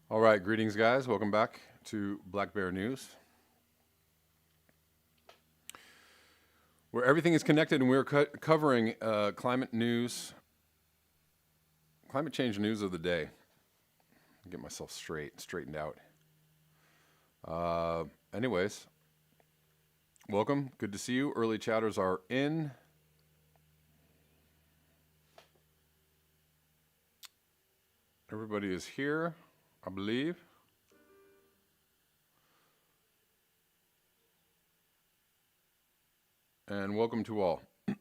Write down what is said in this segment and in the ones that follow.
All right, greetings, guys. Welcome back to Black Bear News, where everything is connected, and we're covering climate change news of the day. Get myself straightened out. Anyways, welcome. Good to see you. Early chatters are in. Everybody is here, I believe. And welcome to all. I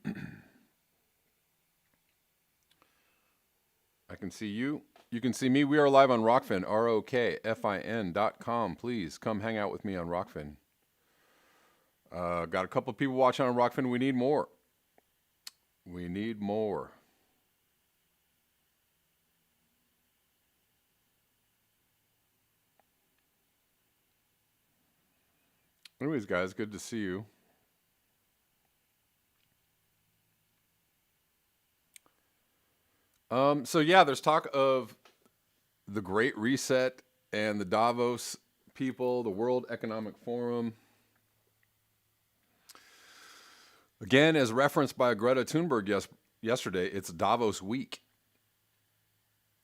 can see you. You can see me. We are live on Rockfin, ROKFIN.com. Please come hang out with me on Rockfin. Got a couple of people watching on Rockfin. We need more. We need more. Anyways, guys, good to see you. So yeah, there's talk of the Great Reset and the Davos people, the World Economic Forum. Again, as referenced by Greta Thunberg yesterday, it's Davos week.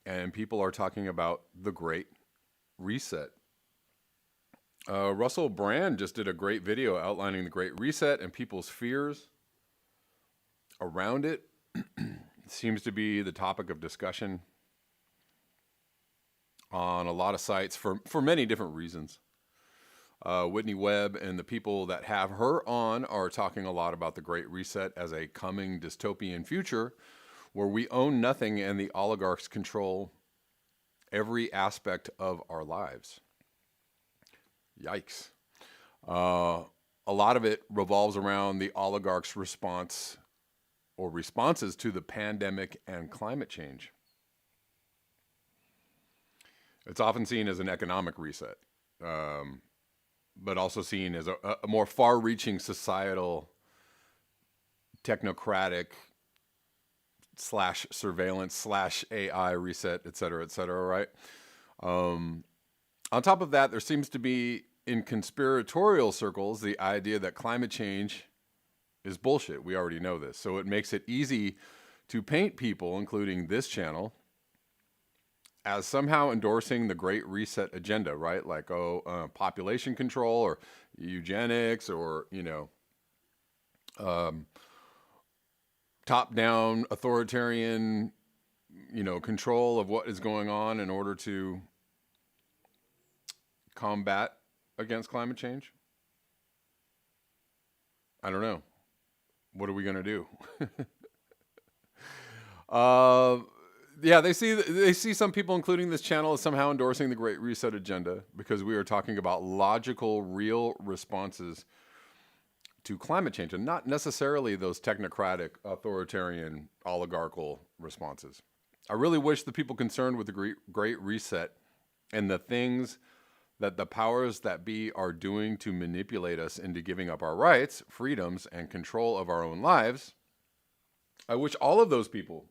And people are talking about the Great Reset. Russell Brand just did a great video outlining the Great Reset and people's fears around it. Seems to be the topic of discussion on a lot of sites for many different reasons. Whitney Webb and the people that have her on are talking a lot about the Great Reset as a coming dystopian future where we own nothing and the oligarchs control every aspect of our lives. Yikes. A lot of it revolves around the oligarchs' responses to the pandemic and climate change. It's often seen as an economic reset, but also seen as a more far-reaching societal, technocratic / surveillance / AI reset, et cetera, right? On top of that, there seems to be, in conspiratorial circles, the idea that climate change is bullshit. We already know this. So it makes it easy to paint people, including this channel, as somehow endorsing the Great Reset agenda, right? Like, population control or eugenics or, top-down authoritarian, control of what is going on in order to combat against climate change. I don't know. What are we going to do? Yeah, they see some people, including this channel, as somehow endorsing the Great Reset agenda because we are talking about logical, real responses to climate change and not necessarily those technocratic, authoritarian, oligarchical responses. I really wish the people concerned with the Great Reset and the things that the powers that be are doing to manipulate us into giving up our rights, freedoms, and control of our own lives. I wish all of those people,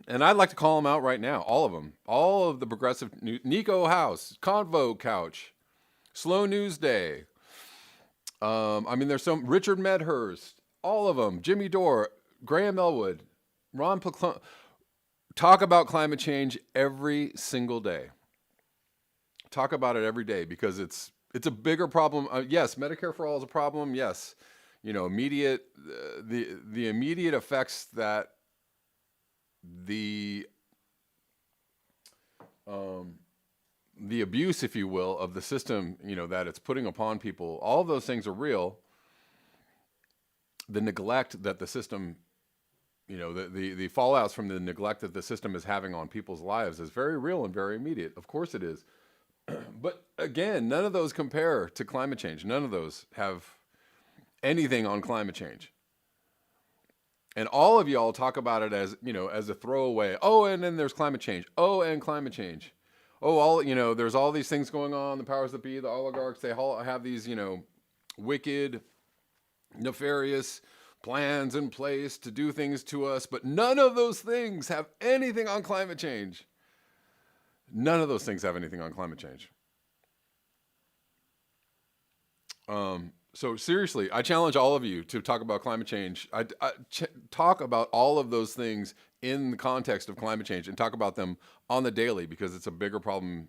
and I'd like to call them out right now, all of them, all of the progressive, Nico House, Convo Couch, Slow News Day. There's some, Richard Medhurst, all of them, Jimmy Dore, Graham Elwood, Ron Paclone, talk about climate change every single day. Talk about it every day because it's a bigger problem. Yes, Medicare for all is a problem. Yes, immediate the immediate effects that the abuse, if you will, of the system, that it's putting upon people. All of those things are real. The neglect that the system, the fallouts from the neglect that the system is having on people's lives is very real and very immediate. Of course it is. But again, none of those compare to climate change. None of those have anything on climate change. And all of y'all talk about it as, as a throwaway. Oh, and then there's climate change. Oh, and climate change. Oh, there's all these things going on. The powers that be, the oligarchs, they all have these, wicked, nefarious plans in place to do things to us. But none of those things have anything on climate change. None of those things have anything on climate change. So seriously, I challenge all of you to talk about climate change. Talk about all of those things in the context of climate change and talk about them on the daily, because it's a bigger problem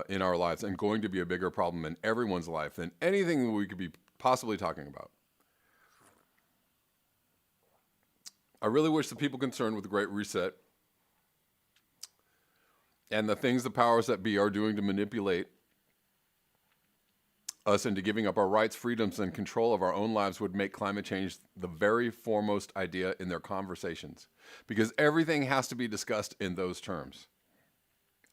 in our lives and going to be a bigger problem in everyone's life than anything we could be possibly talking about. I really wish the people concerned with the Great Reset and the things the powers that be are doing to manipulate us into giving up our rights, freedoms, and control of our own lives would make climate change the very foremost idea in their conversations. Because everything has to be discussed in those terms.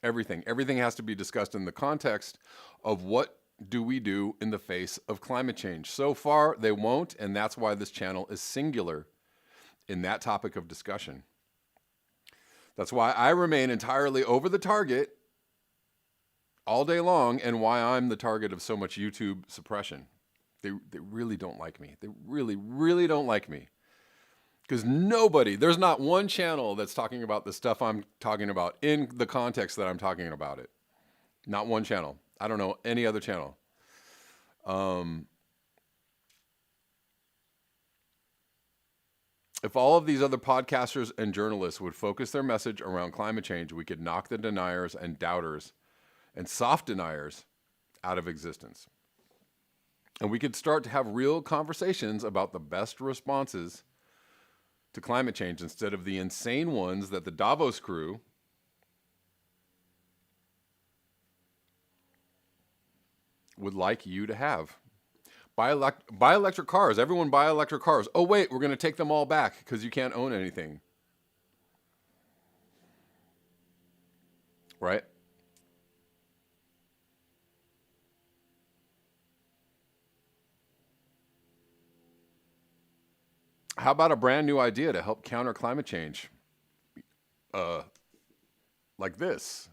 Everything has to be discussed in the context of what do we do in the face of climate change. So far, they won't, and that's why this channel is singular in that topic of discussion. That's why I remain entirely over the target all day long, and why I'm the target of so much YouTube suppression. They really don't like me. They really, really don't like me. Because there's not one channel that's talking about the stuff I'm talking about in the context that I'm talking about it. Not one channel. I don't know any other channel. If all of these other podcasters and journalists would focus their message around climate change, we could knock the deniers and doubters and soft deniers out of existence. And we could start to have real conversations about the best responses to climate change instead of the insane ones that the Davos crew would like you to have. Buy electric cars. Everyone buy electric cars. Oh, wait, we're going to take them all back because you can't own anything. Right? How about a brand new idea to help counter climate change? Like this.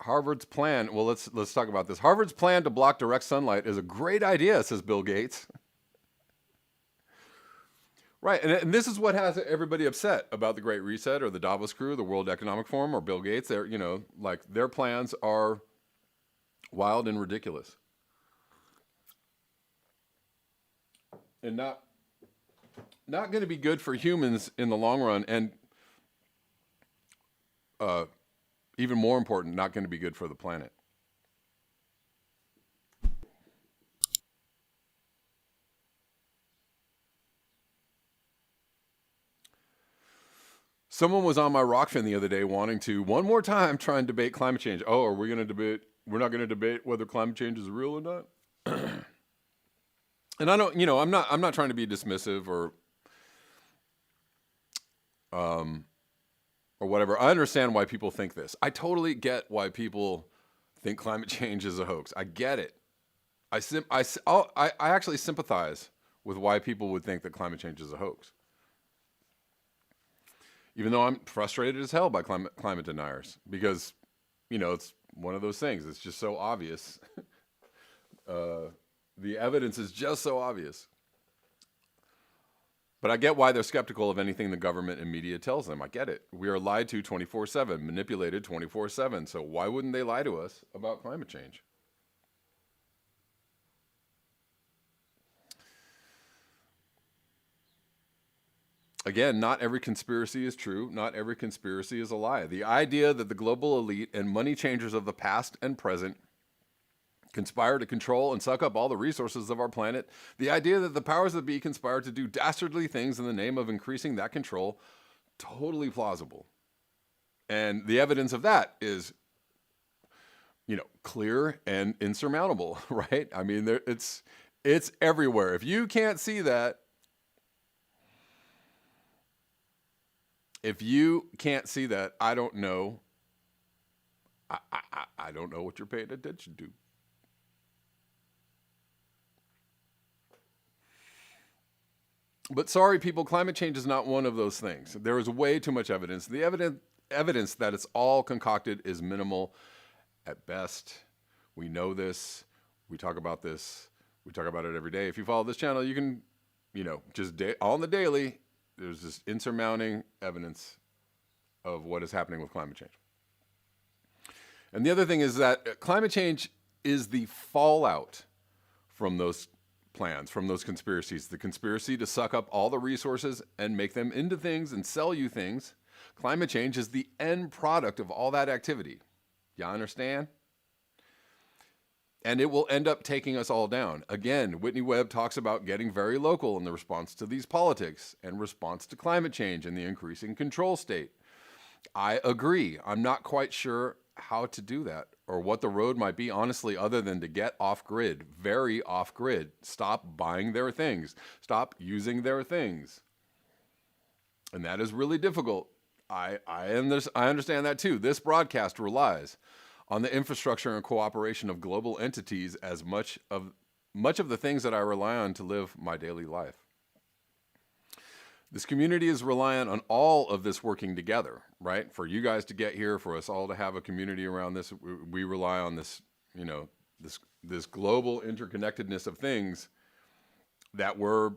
Harvard's plan, well, let's talk about this. Harvard's plan to block direct sunlight is a great idea, says Bill Gates. Right, and this is what has everybody upset about the Great Reset or the Davos crew, the World Economic Forum, or Bill Gates. Their plans are wild and ridiculous. And not going to be good for humans in the long run, and even more important, not going to be good for the planet. Someone was on my Rockfin the other day wanting to, one more time, try and debate climate change. Oh, are we going to debate? We're not going to debate whether climate change is real or not. And I don't, I'm not trying to be dismissive or whatever. I understand why people think this. I totally get why people think climate change is a hoax. I get it. I actually sympathize with why people would think that climate change is a hoax. Even though I'm frustrated as hell by climate deniers, because, it's one of those things. It's just so obvious. The evidence is just so obvious. But I get why they're skeptical of anything the government and media tells them. I get it. We are lied to 24/7, manipulated 24/7. So why wouldn't they lie to us about climate change? Again, not every conspiracy is true. Not every conspiracy is a lie. The idea that the global elite and money changers of the past and present conspire to control and suck up all the resources of our planet, the idea that the powers that be conspire to do dastardly things in the name of increasing that control, totally plausible. And the evidence of that is, clear and insurmountable, right? I mean, it's everywhere. If you can't see that, I don't know. I don't know what you're paying attention to. But sorry, people, climate change is not one of those things. There is way too much evidence. The evidence that it's all concocted is minimal at best. We know this. We talk about this. We talk about it every day. If you follow this channel, you can, just on the daily, there's this insurmounting evidence of what is happening with climate change. And the other thing is that climate change is the fallout from those plans, from those conspiracies. The conspiracy to suck up all the resources and make them into things and sell you things. Climate change is the end product of all that activity. You understand? And it will end up taking us all down. Again, Whitney Webb talks about getting very local in the response to these politics and response to climate change and the increasing control state. I agree. I'm not quite sure how to do that or what the road might be, honestly, other than to get off grid, very off grid. Stop buying their things. Stop using their things. And that is really difficult. I understand that too. This broadcast relies on the infrastructure and cooperation of global entities as much of the things that I rely on to live my daily life. This community is reliant on all of this working together, right? For you guys to get here, for us all to have a community around this, we rely on this, this global interconnectedness of things that we're,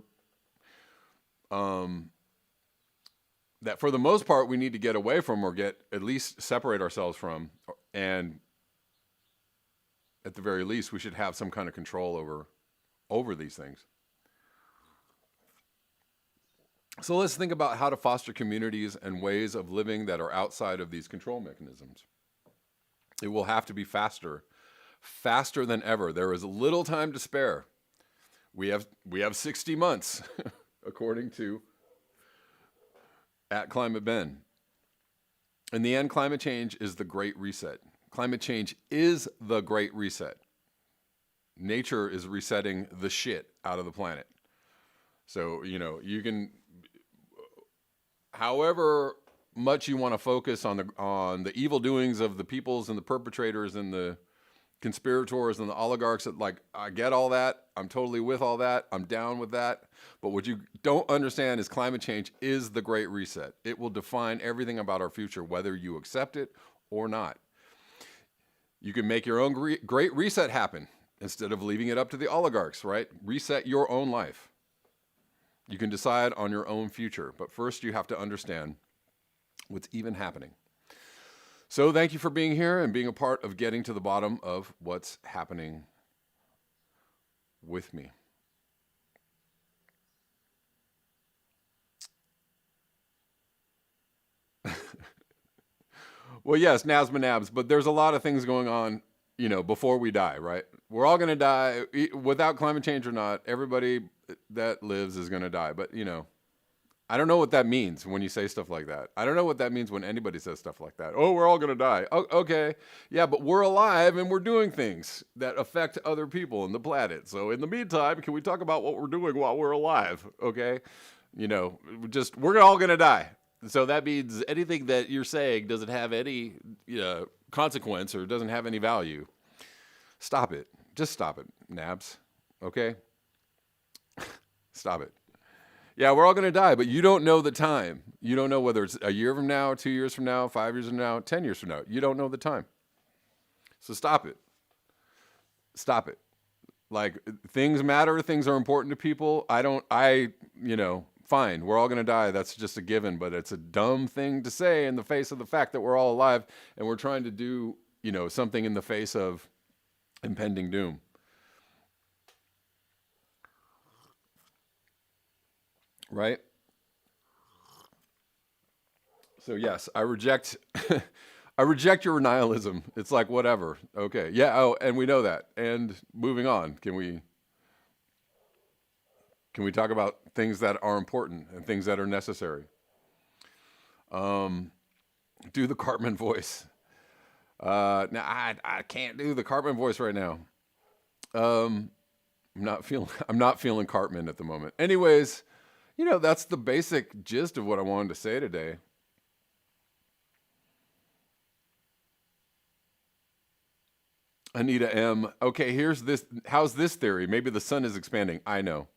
that for the most part we need to get away from or at least separate ourselves from, and at the very least we should have some kind of control over these things. So let's think about how to foster communities and ways of living that are outside of these control mechanisms. It will have to be faster than ever. There is little time to spare. We have 60 months, according to @ClimateBen. In the end, climate change is the Great Reset. Climate change is the Great Reset. Nature is resetting the shit out of the planet. So, you can, however much you want to focus on the evil doings of the peoples and the perpetrators and the conspirators and the oligarchs, I get all that. I'm totally with all that. I'm down with that. But what you don't understand is climate change is the Great Reset. It will define everything about our future, whether you accept it or not. You can make your own Great Reset happen instead of leaving it up to the oligarchs, right? Reset your own life. You can decide on your own future, but first you have to understand what's even happening. So thank you for being here and being a part of getting to the bottom of what's happening with me. Well, yes, Nasmanabs, but there's a lot of things going on, before we die, right? We're all going to die, without climate change or not. Everybody that lives is going to die. But, I don't know what that means when you say stuff like that. I don't know what that means when anybody says stuff like that. Oh, we're all going to die. Oh, okay. Yeah, but we're alive and we're doing things that affect other people and the planet. So in the meantime, can we talk about what we're doing while we're alive? Okay. We're all going to die. So that means anything that you're saying doesn't have any consequence or doesn't have any value. Stop it. Just stop it, Nabs. Okay? Stop it. Yeah, we're all going to die, but you don't know the time. You don't know whether it's a year from now, 2 years from now, 5 years from now, 10 years from now. You don't know the time. So stop it. Stop it. Things matter. Things are important to people. Fine, we're all going to die. That's just a given, but it's a dumb thing to say in the face of the fact that we're all alive and we're trying to do, something in the face of impending doom. Right? So yes, I reject your nihilism. It's like, whatever. Okay. Yeah. Oh, and we know that. And moving on, can we talk about things that are important and things that are necessary? Do the Cartman voice. Now I can't do the Cartman voice right now. I'm not feeling Cartman at the moment. Anyways, that's the basic gist of what I wanted to say today. Anita M. Okay, here's this. How's this theory? Maybe the sun is expanding. I know.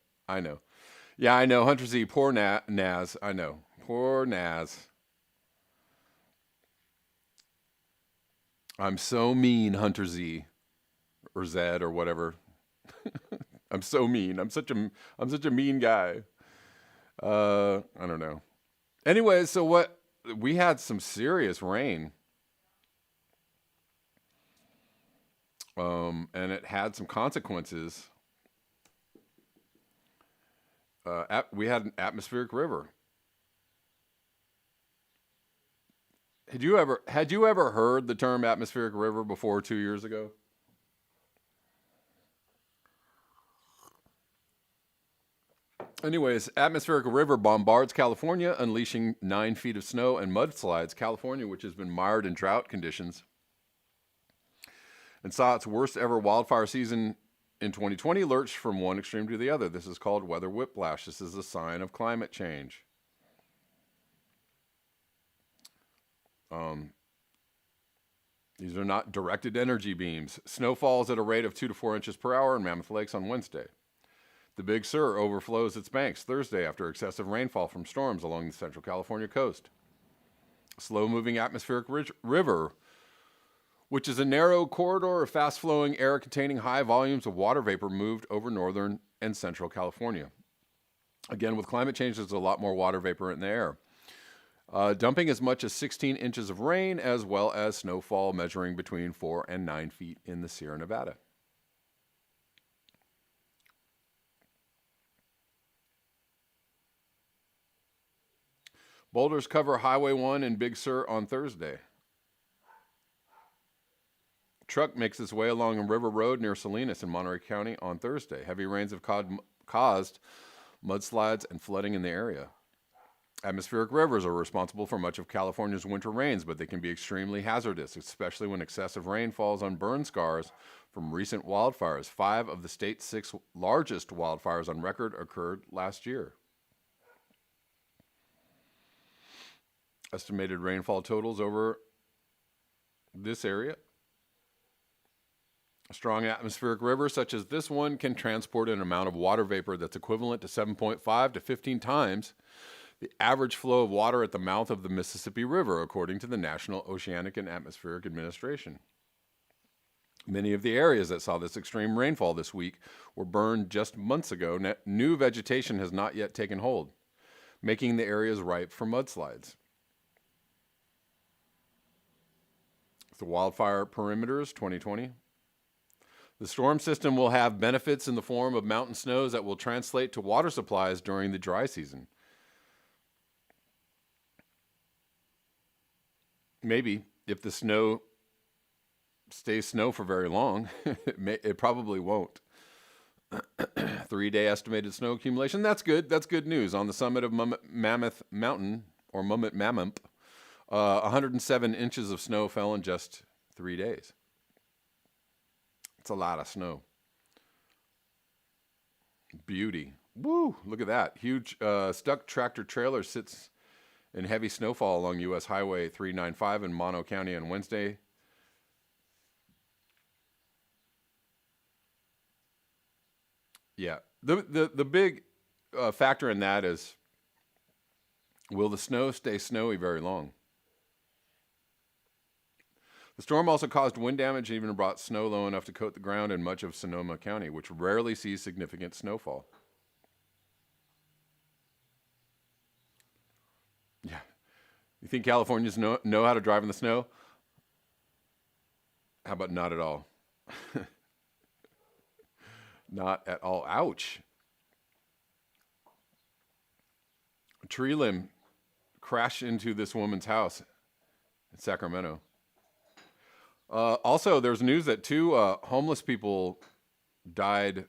Yeah, I know. Hunter Z. Poor Naz. I know. Poor Naz. I'm so mean, Hunter Z. Or Zed or whatever. I'm so mean. I'm such a mean guy. I don't know. Anyway, so what? We had some serious rain, and it had some consequences. We had an atmospheric river. Had you ever heard the term atmospheric river before 2 years ago? Anyways, atmospheric river bombards California, unleashing 9 feet of snow and mudslides. California, which has been mired in drought conditions and saw its worst ever wildfire season in 2020, lurched from one extreme to the other. This is called weather whiplash. This is a sign of climate change. These are not directed energy beams. Snow falls at a rate of 2 to 4 inches per hour in Mammoth Lakes on Wednesday. The Big Sur overflows its banks Thursday after excessive rainfall from storms along the central California coast. Slow-moving atmospheric river, which is a narrow corridor of fast-flowing air containing high volumes of water vapor, moved over northern and central California. Again, with climate change, there's a lot more water vapor in the air. Dumping as much as 16 inches of rain, as well as snowfall measuring between 4 and 9 feet in the Sierra Nevada. Boulders cover Highway 1 in Big Sur on Thursday. Truck makes its way along a river road near Salinas in Monterey County on Thursday. Heavy rains have caused mudslides and flooding in the area. Atmospheric rivers are responsible for much of California's winter rains, but they can be extremely hazardous, especially when excessive rain falls on burn scars from recent wildfires. 5 of the state's 6 largest wildfires on record occurred last year. Estimated rainfall totals over this area. A strong atmospheric river such as this one can transport an amount of water vapor that's equivalent to 7.5 to 15 times the average flow of water at the mouth of the Mississippi River, according to the National Oceanic and Atmospheric Administration. Many of the areas that saw this extreme rainfall this week were burned just months ago. New vegetation has not yet taken hold, making the areas ripe for mudslides. The wildfire perimeters 2020. The storm system will have benefits in the form of mountain snows that will translate to water supplies during the dry season. Maybe, if the snow stays snow for very long, it probably won't. 3-day estimated snow accumulation. That's good. That's good news. On the summit of Mammoth Mountain, or Mammoth, 107 inches of snow fell in just 3 days. It's a lot of snow. Beauty. Woo! Look at that. Huge stuck tractor trailer sits in heavy snowfall along U.S. Highway 395 in Mono County on Wednesday. Yeah. The big factor in that is, will the snow stay snowy very long? The storm also caused wind damage and even brought snow low enough to coat the ground in much of Sonoma County, which rarely sees significant snowfall. Yeah. You think Californians know how to drive in the snow? How about not at all? Not at all. Ouch. A tree limb crashed into this woman's house in Sacramento. Also, there's news that 2 homeless people died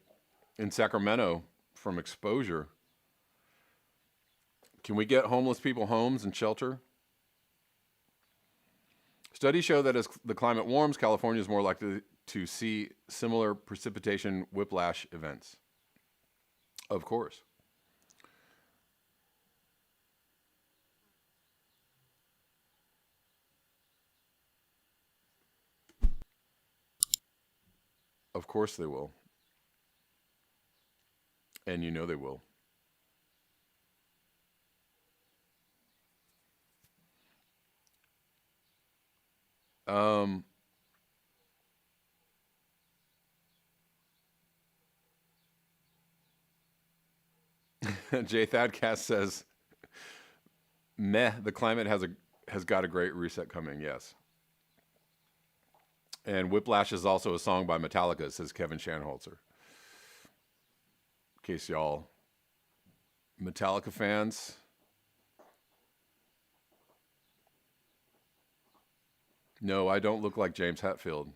in Sacramento from exposure. Can we get homeless people homes and shelter? Studies show that as the climate warms, California is more likely to see similar precipitation whiplash events. Of course. Of course they will. And you know they will. Um, Jay Thadcast says, "Meh, the climate has got a great reset coming." Yes. And Whiplash is also a song by Metallica, says Kevin Shanholzer. In case y'all Metallica fans. No, I don't look like James Hetfield.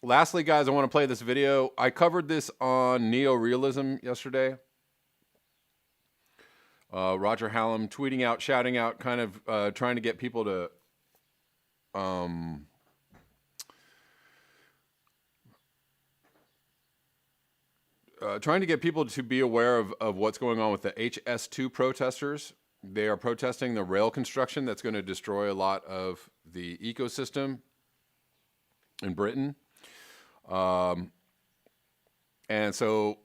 Lastly, guys, I want to play this video. I covered this on neo-realism yesterday. Roger Hallam tweeting out, shouting out, kind of trying to get people to be aware of what's going on with the HS2 protesters. They are protesting the rail construction that's going to destroy a lot of the ecosystem in Britain. And so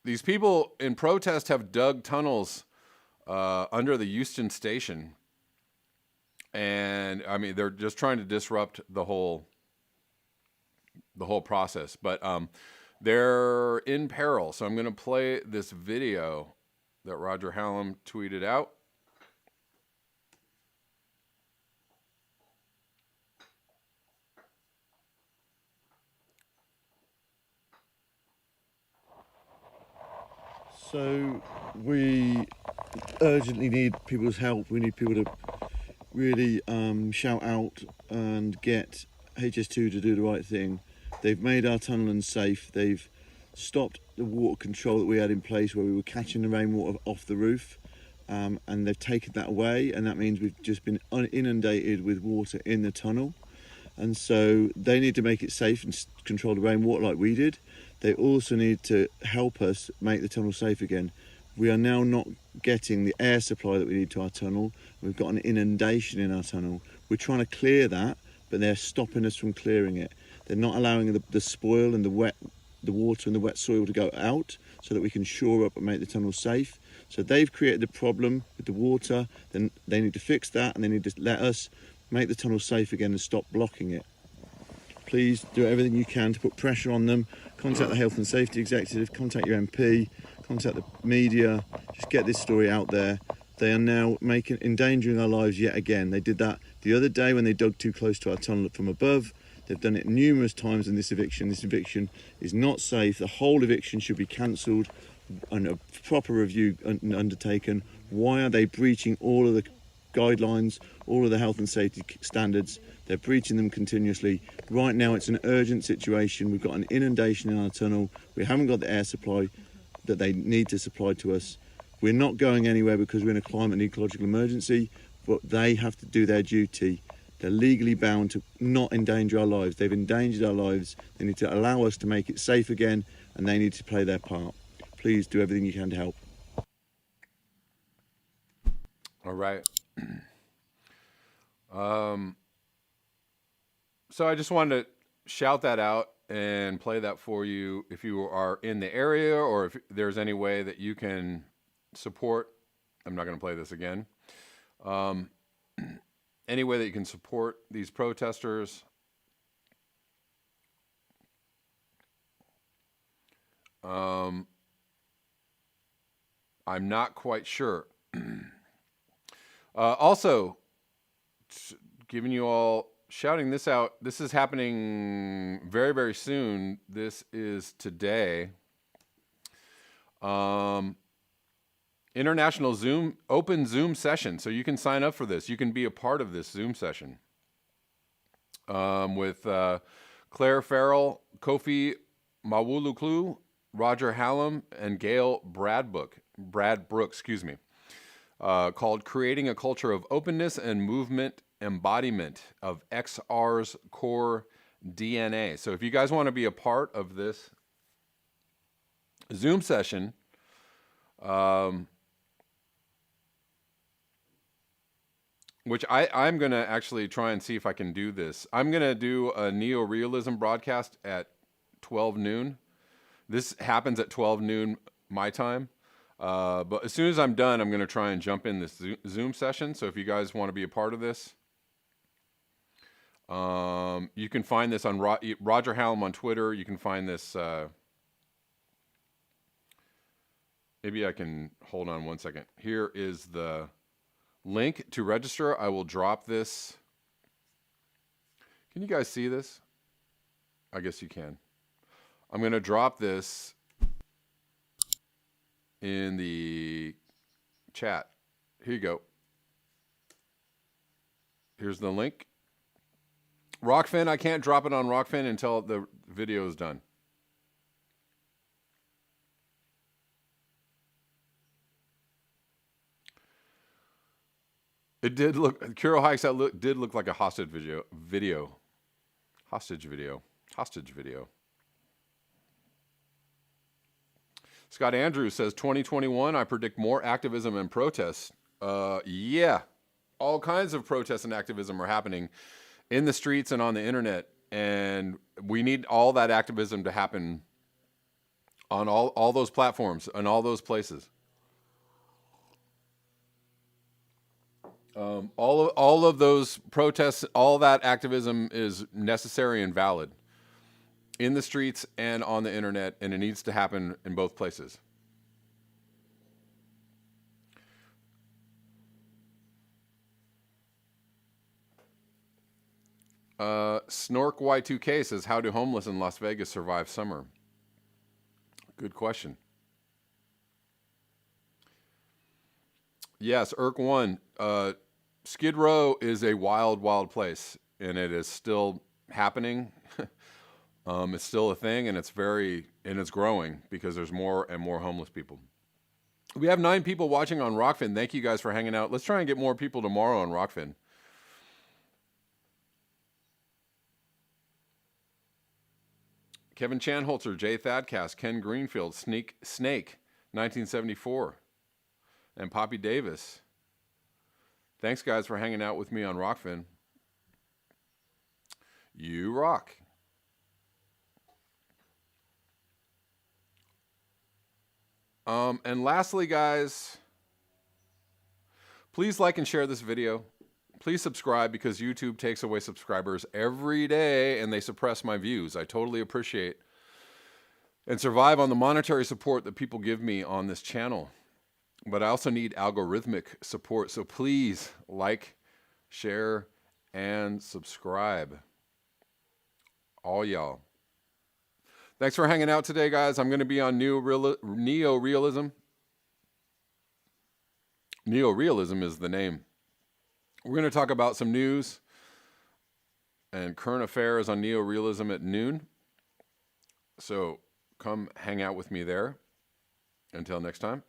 these people in protest have dug tunnels under the Euston Station. And I mean, they're just trying to disrupt the whole process. But they're in peril. So I'm going to play this video that Roger Hallam tweeted out. So we urgently need people's help. We need people to really shout out and get HS2 to do the right thing. They've made our tunnel unsafe. They've stopped the water control that we had in place where we were catching the rainwater off the roof, and they've taken that away, and that means we've just been inundated with water in the tunnel. And so they need to make it safe and control the rainwater like we did. They also need to help us make the tunnel safe again. We are now not getting the air supply that we need to our tunnel. We've got an inundation in our tunnel. We're trying to clear that, but they're stopping us from clearing it. They're not allowing the spoil and the water and the wet soil to go out so that we can shore up and make the tunnel safe. So they've created the problem with the water. Then they need to fix that, and they need to let us make the tunnel safe again and stop blocking it. Please do everything you can to put pressure on them. Contact the Health and Safety Executive, contact your MP, contact the media, just get this story out there. They are now endangering our lives yet again. They did that the other day when they dug too close to our tunnel from above. They've done it numerous times in this eviction. This eviction is not safe. The whole eviction should be cancelled and a proper review undertaken. Why are they breaching all of the guidelines, all of the health and safety standards? They're breaching them continuously. Right now it's an urgent situation. We've got an inundation in our tunnel. We haven't got the air supply that they need to supply to us. We're not going anywhere because we're in a climate and ecological emergency, but they have to do their duty. They're legally bound to not endanger our lives. They've endangered our lives. They need to allow us to make it safe again, and they need to play their part. Please do everything you can to help. All right. So I just wanted to shout that out and play that for you if you are in the area or if there's any way that you can support. I'm not going to play this again. Any way that you can support these protesters. I'm not quite sure. Also, giving you all, shouting this out. This is happening very, very soon. This is today. International open Zoom session. So you can sign up for this. You can be a part of this Zoom session. With Claire Farrell, Kofi Mawuluklu, Roger Hallam, and Gail Bradbrook, called Creating a Culture of Openness and Movement Embodiment of XR's Core DNA. So if you guys want to be a part of this Zoom session, which I'm going to actually try and see if I can do this. I'm going to do a neo-realism broadcast at 12 noon. This happens at 12 noon my time. But as soon as I'm done, I'm going to try and jump in this Zoom session. So if you guys want to be a part of this, you can find this on Roger Hallam on Twitter. You can find this Maybe I can hold on one second. Here is the link to register. I will drop this. Can you guys see this? I guess you can. I'm going to drop this in the chat. Here you go. Here's the link. Rockfin, I can't drop it on Rockfin until the video is done. It did look, Kuro Hikes, that did look like a hostage video. Hostage video. Scott Andrews says, 2021, I predict more activism and protests. Yeah, all kinds of protests and activism are happening in the streets and on the internet. And we need all that activism to happen on all those platforms and all those places. All of those protests, all that activism is necessary and valid in the streets and on the internet, and it needs to happen in both places. Snork Y2K says, how do homeless in Las Vegas survive summer? Good question. Yes, Irk1. Skid Row is a wild, wild place, and it is still happening. It's still a thing, and it's growing because there's more and more homeless people. We have 9 people watching on Rockfin. Thank you guys for hanging out. Let's try and get more people tomorrow on Rockfin. Kevin Chanholzer, Jay Thadcast, Ken Greenfield, Snake, 1974, and Poppy Davis. Thanks, guys, for hanging out with me on Rockfin. You rock. And lastly, guys, please like and share this video. Please subscribe, because YouTube takes away subscribers every day and they suppress my views. I totally appreciate and survive on the monetary support that people give me on this channel. But I also need algorithmic support. So please like, share, and subscribe. All y'all. Thanks for hanging out today, guys. I'm going to be on neo-realism. Neo-realism is the name. We're going to talk about some news and current affairs on neo-realism at noon. So come hang out with me there. Until next time.